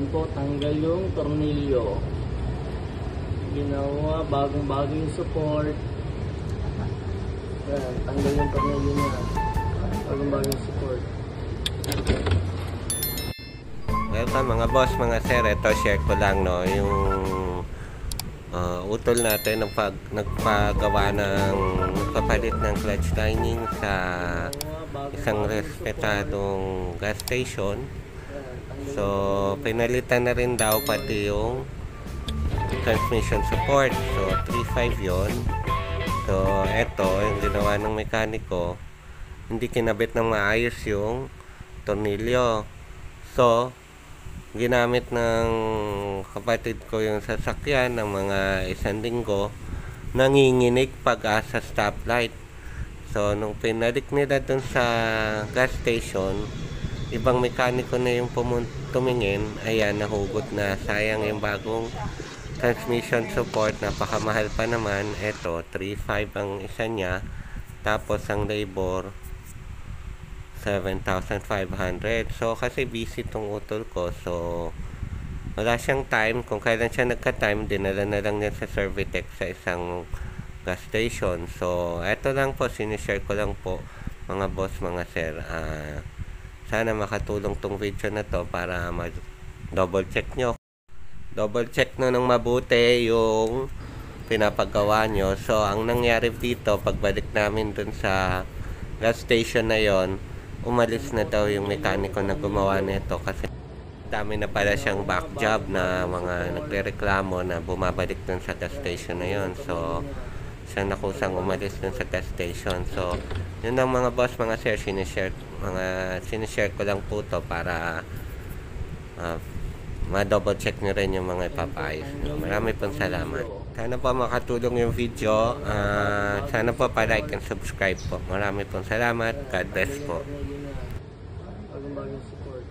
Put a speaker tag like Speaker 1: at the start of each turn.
Speaker 1: po, tanggal yung tornilyo. Ginawa, bagong-bagong support. Ayan, tanggal yung tornilyo niya. Bagong-bagong support.
Speaker 2: Welcome mga boss, mga sir. Ito, share ko lang, no, yung utol natin nagpagawa ng nagpapalit ng clutch lining sa isang respetadong gas station. So, pinalitan na rin daw pati yung transmission support. So, 3.5 yon. So, eto, yung ginawa ng mekaniko, hindi kinabit ng maayos yung tornilyo. So, ginamit ng kapatid ko yung sasakyan ng mga isang linggo, nanginginig pag sa stoplight. So, nung pinalik nila dun sa gas station, ibang mekaniko na yung tumingin, ayan, nahugot na. Sayang yung bagong transmission support, napakamahal pa naman. Eto, 3.5 ang isa niya, tapos ang labor 7,500. So, kasi busy tong utol ko. So, wala siyang time. Kung kailan siya nagka-time, dinala na lang niya sa Servitec sa isang gas station. So, eto lang po. Sinishare ko lang po, mga boss, mga sir. Sana makatulong tong video na to para double check nyo. Double check nyo ng mabuti yung pinapagawa nyo. So, ang nangyari dito, pagbalik namin dun sa gas station na yon, umalis na daw yung mekaniko na gumawa nito kasi dami na pala siyang back job na mga nagrereklamo na bumabalik dun sa gas station na yon. So, siya nakusang umalis dun sa gas station. So, yun ang mga boss, mga sir, sinishare ko lang po to para ma-double check nyo rin yung mga ipapayos. Marami pong salamat. Sana po makatulong yung video. Sana po pa-like and subscribe po. Marami pong salamat. God bless po.
Speaker 1: Bagong-bagong support.